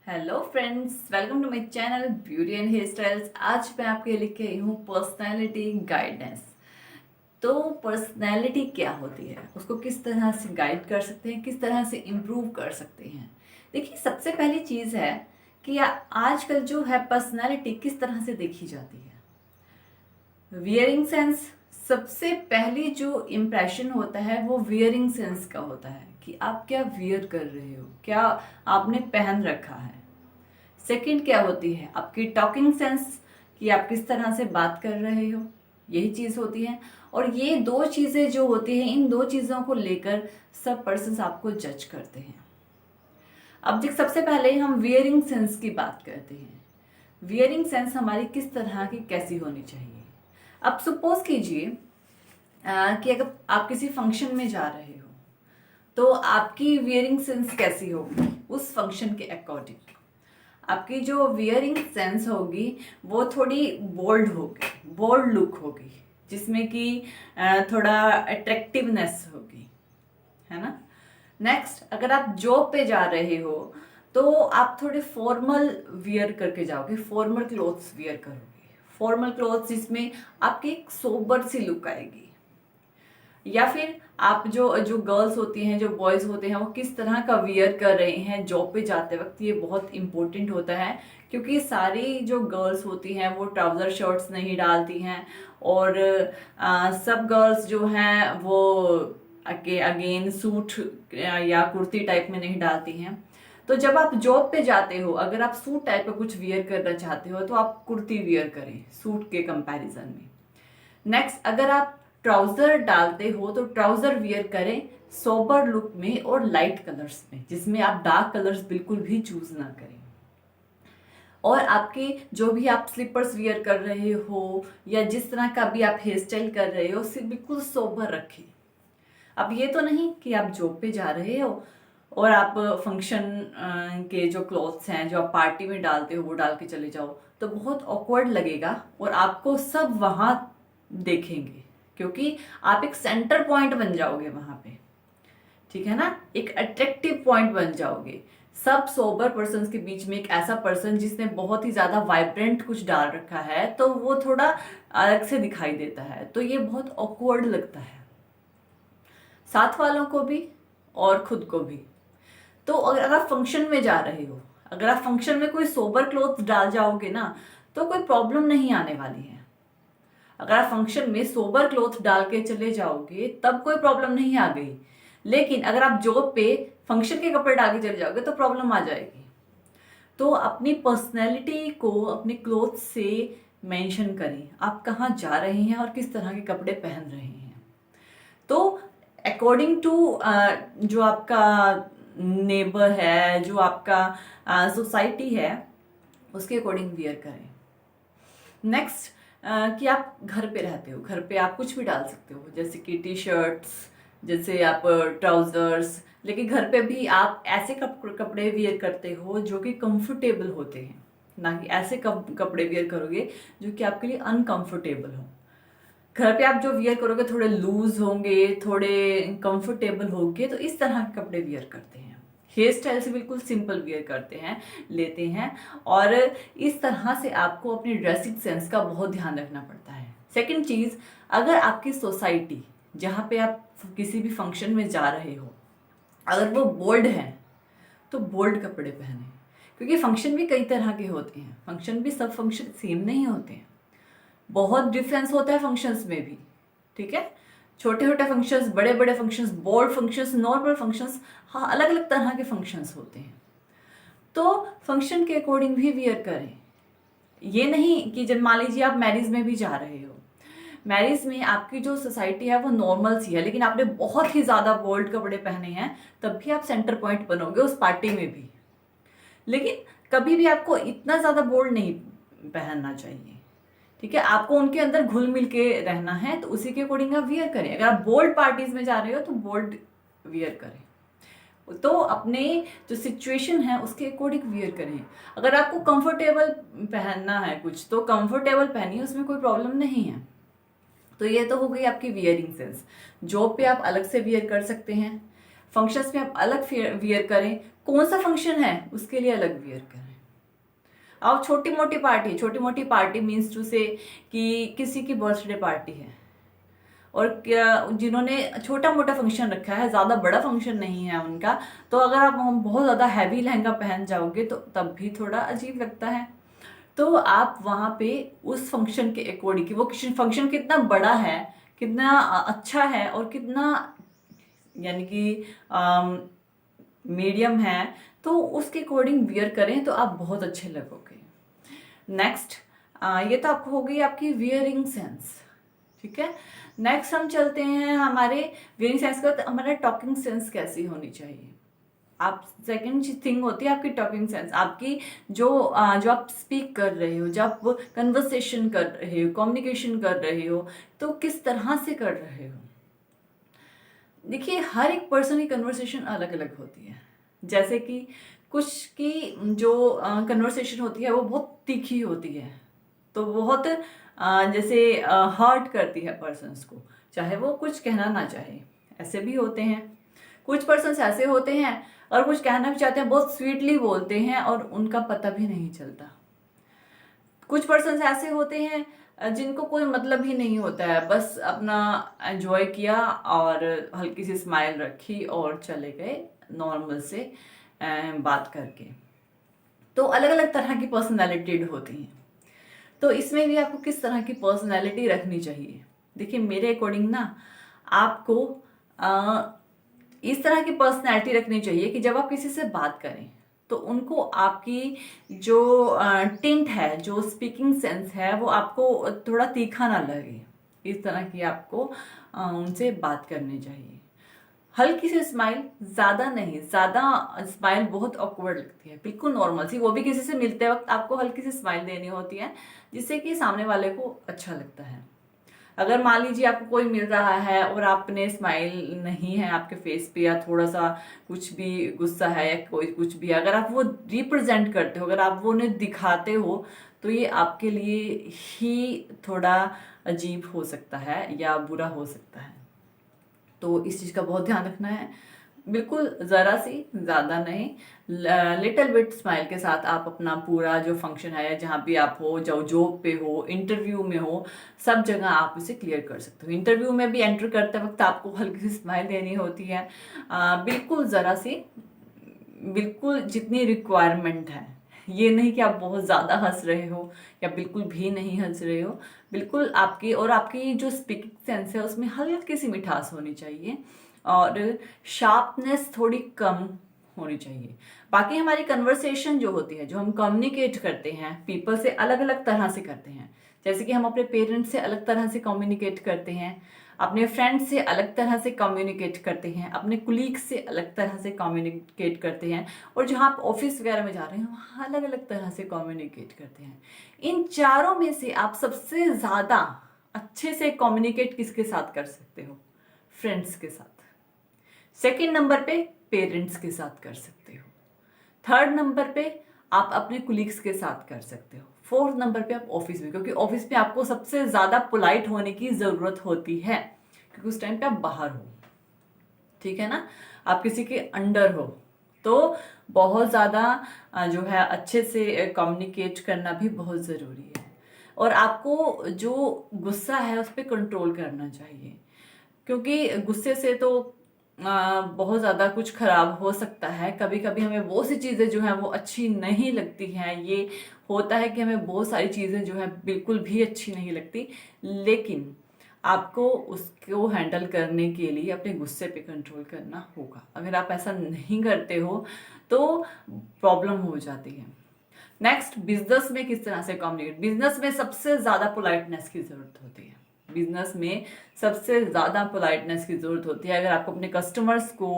Hello friends, welcome to my channel beauty and hair styles. आज मैं आपके लिए लेके आई हूँ पर्सनैलिटी गाइडेंस। तो पर्सनैलिटी क्या होती है, उसको किस तरह से गाइड कर सकते हैं, किस तरह से इम्प्रूव कर सकते हैं। देखिए, सबसे पहली चीज़ है कि आजकल जो है पर्सनैलिटी किस तरह से देखी जाती है। वियरिंग सेंस, सबसे पहली जो इम्प्रेशन होता है वो वियरिंग सेंस का होता है कि आप क्या वियर कर रहे हो, क्या आपने पहन रखा है। सेकंड क्या होती है आपकी टॉकिंग सेंस, कि आप किस तरह से बात कर रहे हो, यही चीज़ होती है। और ये दो चीज़ें जो होती हैं, इन दो चीज़ों को लेकर सब पर्सन्स आपको जज करते हैं। अब देख, सबसे पहले हम वियरिंग सेंस की बात करते हैं। वियरिंग सेंस हमारी किस तरह की कैसी होनी चाहिए। अब सपोज कीजिए कि अगर आप किसी फंक्शन में जा रहे हो तो आपकी वियरिंग सेंस कैसी होगी, उस फंक्शन के अकॉर्डिंग आपकी जो वियरिंग सेंस होगी वो थोड़ी बोल्ड होगी, बोल्ड लुक होगी, जिसमें कि थोड़ा अट्रैक्टिवनेस होगी, है ना। नेक्स्ट, अगर आप जॉब पे जा रहे हो तो आप थोड़े फॉर्मल वियर करके जाओगे, फॉर्मल क्लोथ्स वियर करोगे। फॉर्मल क्लोथ्स जिसमें आपकी एक सोबर सी लुक आएगी। या फिर आप जो जो गर्ल्स होती हैं, जो बॉयज होते हैं, वो किस तरह का वियर कर रहे हैं जॉब पे जाते वक्त, ये बहुत इंपॉर्टेंट होता है। क्योंकि सारी जो गर्ल्स होती हैं वो ट्राउजर शर्ट्स नहीं डालती हैं, और सब गर्ल्स जो हैं वो अगेन सूट या कुर्ती टाइप में नहीं डालती हैं। तो जब आप जॉब पे जाते हो, अगर आप सूट टाइप का कुछ वियर करना चाहते हो तो आप कुर्ती वियर करें सूट के कंपैरिजन में। नेक्स्ट, अगर आप ट्राउजर डालते हो तो ट्राउजर वियर करें सोबर लुक में और लाइट कलर्स में, जिसमें आप डार्क कलर्स बिल्कुल भी चूज ना करें। और आपके जो भी आप स्लीपर्स वियर कर रहे हो या जिस तरह का भी आप हेयर स्टाइल कर रहे हो, उसे बिल्कुल सोबर रखें। अब ये तो नहीं कि आप जॉब पे जा रहे हो और आप फंक्शन के जो क्लॉथ्स हैं जो आप पार्टी में डालते हो वो डाल के चले जाओ, तो बहुत ऑकवर्ड लगेगा और आपको सब वहां देखेंगे, क्योंकि आप एक सेंटर पॉइंट बन जाओगे वहां पे, ठीक है ना, एक अट्रैक्टिव पॉइंट बन जाओगे। सब सोबर पर्सन के बीच में एक ऐसा पर्सन जिसने बहुत ही ज्यादा वाइब्रेंट कुछ डाल रखा है तो वो थोड़ा अलग से दिखाई देता है, तो ये बहुत ऑकवर्ड लगता है साथ वालों को भी और खुद को भी। तो अगर आप फंक्शन में जा रहे हो, अगर आप फंक्शन में कोई सोबर क्लोथ डाल जाओगे ना तो कोई प्रॉब्लम नहीं आने वाली है। अगर आप फंक्शन में सोबर क्लोथ डाल के चले जाओगे तब कोई प्रॉब्लम नहीं आ गई, लेकिन अगर आप जॉब पे फंक्शन के कपड़े डाल के चले जाओगे तो प्रॉब्लम आ जाएगी। तो अपनी पर्सनैलिटी को अपने क्लोथ से मेंशन करें, आप कहाँ जा रहे हैं और किस तरह के कपड़े पहन रहे हैं। तो अकॉर्डिंग टू जो आपका नेबर है, जो आपका सोसाइटी है, उसके अकॉर्डिंग वियर करें। नेक्स्ट, कि आप घर पे रहते हो, घर पे आप कुछ भी डाल सकते हो, जैसे कि टी शर्ट्स, जैसे आप ट्राउजर्स, लेकिन घर पे भी आप ऐसे कपड़े वियर करते हो जो कि कंफर्टेबल होते हैं, ना कि ऐसे कपड़े वियर करोगे जो कि आपके लिए अनकंफर्टेबल हो। घर पे आप जो वियर करोगे थोड़े लूज होंगे, थोड़े कंफर्टेबल होंगे, तो इस तरह के कपड़े वियर करते हैं। हेयर स्टाइल से बिल्कुल सिंपल वियर करते हैं, लेते हैं। और इस तरह से आपको अपनी ड्रेसिंग सेंस का बहुत ध्यान रखना पड़ता है। सेकंड चीज, अगर आपकी सोसाइटी जहाँ पे आप किसी भी फंक्शन में जा रहे हो, अगर वो बोल्ड है तो बोल्ड कपड़े पहने, क्योंकि फंक्शन भी कई तरह के होते हैं, फंक्शन भी सब फंक्शन सेम नहीं होते हैं, बहुत डिफरेंस होता है फंक्शंस में भी, ठीक है। छोटे छोटे फंक्शंस, बड़े बड़े functions, bold functions, normal functions, हाँ, अलग अलग तरह के फंक्शंस होते हैं। तो फंक्शन के अकॉर्डिंग भी वियर करें। ये नहीं कि जब मान लीजिए आप मैरिज में भी जा रहे हो, मैरिज में आपकी जो सोसाइटी है वो नॉर्मल सी है, लेकिन आपने बहुत ही ज्यादा बोल्ड कपड़े पहने हैं, तब भी आप सेंटर पॉइंट बनोगे उस पार्टी में भी। लेकिन कभी भी आपको इतना ज्यादा बोल्ड नहीं पहनना चाहिए, ठीक है। आपको उनके अंदर घुल मिल के रहना है, तो उसी के अकॉर्डिंग आप वियर करें। अगर आप बोल्ड पार्टीज में जा रहे हो तो बोल्ड वियर करें, तो अपने जो सिचुएशन है उसके अकॉर्डिंग वियर करें। अगर आपको कंफर्टेबल पहनना है कुछ तो कंफर्टेबल पहनिए, उसमें कोई प्रॉब्लम नहीं है। तो ये तो हो गई आपकी वियरिंग सेंस। जॉब पे आप अलग से वियर कर सकते हैं, फंक्शंस में आप अलग वियर करें, कौन सा फंक्शन है उसके लिए अलग वियर करें। अब छोटी मोटी पार्टी मीन्स टू से कि किसी की बर्थडे पार्टी है और क्या जिन्होंने छोटा मोटा फंक्शन रखा है, ज़्यादा बड़ा फंक्शन नहीं है उनका, तो अगर आप बहुत ज़्यादा हैवी लहंगा पहन जाओगे तो तब भी थोड़ा अजीब लगता है। तो आप वहाँ पे उस फंक्शन के अकॉर्डिंग कि वो फंक्शन कितना बड़ा है, कितना अच्छा है और कितना यानी कि मीडियम है, तो उसके अकॉर्डिंग वियर करें तो आप बहुत अच्छे लगोगे। नेक्स्ट ये तो आपको हो गई आपकी वियरिंग सेंस, ठीक है। नेक्स्ट हम चलते हैं हमारे वियरिंग सेंस का, तो हमारा टॉकिंग सेंस कैसी होनी चाहिए। आप सेकंड थिंग होती है आपकी टॉकिंग सेंस, आपकी जो आप स्पीक कर रहे हो, जब आप कन्वर्सेशन कर रहे हो, कम्युनिकेशन कर रहे हो, तो किस तरह से कर रहे हो। देखिए हर एक पर्सन की कन्वर्सेशन अलग अलग होती है। जैसे कि कुछ की जो कन्वर्सेशन होती है वो बहुत तीखी होती है, तो बहुत जैसे हर्ट करती है पर्सन्स को, चाहे वो कुछ कहना ना चाहे, ऐसे भी होते हैं। कुछ पर्सन्स ऐसे होते हैं और कुछ कहना भी चाहते हैं, बहुत स्वीटली बोलते हैं और उनका पता भी नहीं चलता। कुछ पर्सन्स ऐसे होते हैं जिनको कोई मतलब ही नहीं होता है, बस अपना एंजॉय किया और हल्की सी स्माइल रखी और चले गए नॉर्मल से बात करके। तो अलग अलग तरह की पर्सनैलिटी होती हैं। तो इसमें भी आपको किस तरह की पर्सनैलिटी रखनी चाहिए। देखिए मेरे अकॉर्डिंग ना आपको इस तरह की पर्सनैलिटी रखनी चाहिए कि जब आप किसी से बात करें तो उनको आपकी जो टिंट है, जो स्पीकिंग सेंस है, वो आपको थोड़ा तीखा ना लगे। इस तरह की आपको उनसे बात करनी चाहिए। हल्की सी स्माइल, ज्यादा नहीं, ज्यादा स्माइल बहुत ऑकवर्ड लगती है, बिल्कुल नॉर्मल सी, वो भी किसी से मिलते वक्त आपको हल्की सी स्माइल देनी होती है जिससे कि सामने वाले को अच्छा लगता है। अगर मान लीजिए आपको कोई मिल रहा है और आपने स्माइल नहीं है आपके फेस पे, या थोड़ा सा कुछ भी गुस्सा है या कोई कुछ भी, अगर आप वो रिप्रेजेंट करते हो, अगर आप वो उन्हें दिखाते हो, तो ये आपके लिए ही थोड़ा अजीब हो सकता है या बुरा हो सकता है। तो इस चीज़ का बहुत ध्यान रखना है। बिल्कुल ज़रा सी, ज़्यादा नहीं, लिटिल बिट स्माइल के साथ आप अपना पूरा जो फंक्शन है, जहाँ भी आप हो, जो जॉब पे हो, इंटरव्यू में हो, सब जगह आप इसे क्लियर कर सकते हो। इंटरव्यू में भी एंटर करते वक्त आपको हल्की सी स्माइल देनी होती है, बिल्कुल ज़रा सी, बिल्कुल जितनी रिक्वायरमेंट है। ये नहीं कि आप बहुत ज़्यादा हंस रहे हो या बिल्कुल भी नहीं हंस रहे हो, बिल्कुल आपकी और आपकी जो स्पीकिंग सेंस है उसमें हल्की सी मिठास होनी चाहिए और शार्पनेस थोड़ी कम होनी चाहिए। बाकी हमारी कन्वर्सेशन जो होती है, जो हम कम्युनिकेट करते हैं पीपल से, अलग अलग तरह से करते हैं। जैसे कि हम अपने पेरेंट्स से अलग तरह से कम्युनिकेट करते हैं, अपने फ्रेंड्स से अलग तरह से कम्युनिकेट करते हैं, अपने कुलीग से अलग तरह से कम्युनिकेट करते हैं, और जहाँ आप ऑफिस वगैरह में जा रहे हैं वहाँ अलग अलग तरह से कम्युनिकेट करते हैं। इन चारों में से आप सबसे ज़्यादा अच्छे से कम्युनिकेट किसके साथ कर सकते हो? फ्रेंड्स के साथ। सेकेंड नंबर पे पेरेंट्स के साथ कर सकते हो। थर्ड नंबर पे आप अपने कुलीग्स के साथ कर सकते हो। फोर्थ नंबर पे आप ऑफिस में, क्योंकि ऑफिस में आपको सबसे ज्यादा पोलाइट होने की जरूरत होती है, क्योंकि उस टाइम पे आप बाहर हो, ठीक है ना, आप किसी के अंडर हो, तो बहुत ज्यादा जो है अच्छे से कम्युनिकेट करना भी बहुत जरूरी है। और आपको जो गुस्सा है उस पर कंट्रोल करना चाहिए, क्योंकि गुस्से से तो बहुत ज़्यादा कुछ खराब हो सकता है। कभी कभी हमें वो सी चीज़ें जो हैं वो अच्छी नहीं लगती हैं। ये होता है कि हमें बहुत सारी चीज़ें जो हैं बिल्कुल भी अच्छी नहीं लगती, लेकिन आपको उसको हैंडल करने के लिए अपने गुस्से पे कंट्रोल करना होगा। अगर आप ऐसा नहीं करते हो तो प्रॉब्लम हो जाती है। नेक्स्ट, बिजनेस में किस तरह से कम्युनिकेट। बिजनेस में सबसे ज़्यादा पोलाइटनेस की ज़रूरत होती है। बिजनेस में सबसे ज़्यादा पोलाइटनेस की ज़रूरत होती है अगर आपको अपने कस्टमर्स को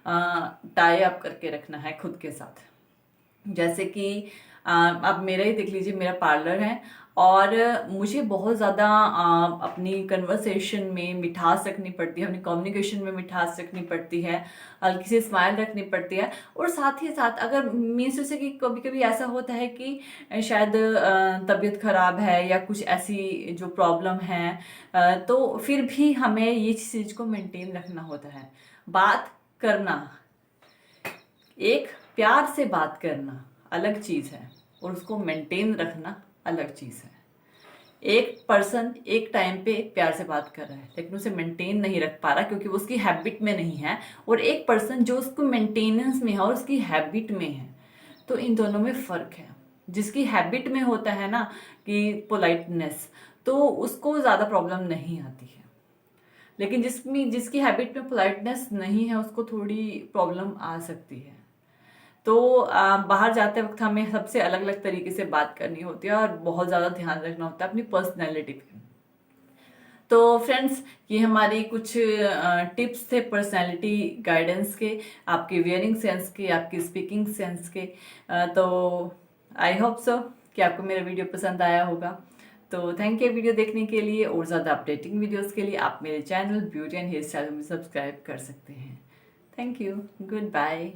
टाई अप करके रखना है खुद के साथ। जैसे कि अब मेरा ही देख लीजिए, मेरा पार्लर है और मुझे बहुत ज़्यादा अपनी कन्वर्सेशन में मिठास रखनी पड़ती है, अपनी कम्युनिकेशन में मिठास रखनी पड़ती है, हल्की सी स्माइल रखनी पड़ती है। और साथ ही साथ अगर मीन्स जैसे कि कभी कभी ऐसा होता है कि शायद तबीयत खराब है या कुछ ऐसी जो प्रॉब्लम है, तो फिर भी हमें ये चीज़ को मेंटेन रखना होता है। बात करना एक प्यार से बात करना अलग चीज़ है और उसको मेंटेन रखना अलग चीज़ है। एक पर्सन एक टाइम पे प्यार से बात कर रहा है लेकिन उसे मेंटेन नहीं रख पा रहा क्योंकि वो उसकी हैबिट में नहीं है, और एक पर्सन जो उसको मेंटेनेंस में है और उसकी हैबिट में है। तो इन दोनों में फ़र्क है। जिसकी हैबिट में होता है ना कि पोलाइटनेस, तो उसको ज़्यादा प्रॉब्लम नहीं आती है, लेकिन जिसकी हैबिट में पोलाइटनेस नहीं है उसको थोड़ी प्रॉब्लम आ सकती है। तो बाहर जाते वक्त हमें सबसे अलग अलग तरीके से बात करनी होती है और बहुत ज़्यादा ध्यान रखना होता है अपनी पर्सनैलिटी पे। तो फ्रेंड्स, ये हमारी कुछ टिप्स थे पर्सनैलिटी गाइडेंस के, आपके वियरिंग सेंस के, आपकी स्पीकिंग सेंस के। तो आई होप सो कि आपको मेरा वीडियो पसंद आया होगा। तो थैंक यू वीडियो देखने के लिए, और ज़्यादा अपडेटिंग वीडियोस के लिए आप मेरे channel beauty and hair style में सब्सक्राइब कर सकते हैं। Thank you, good bye.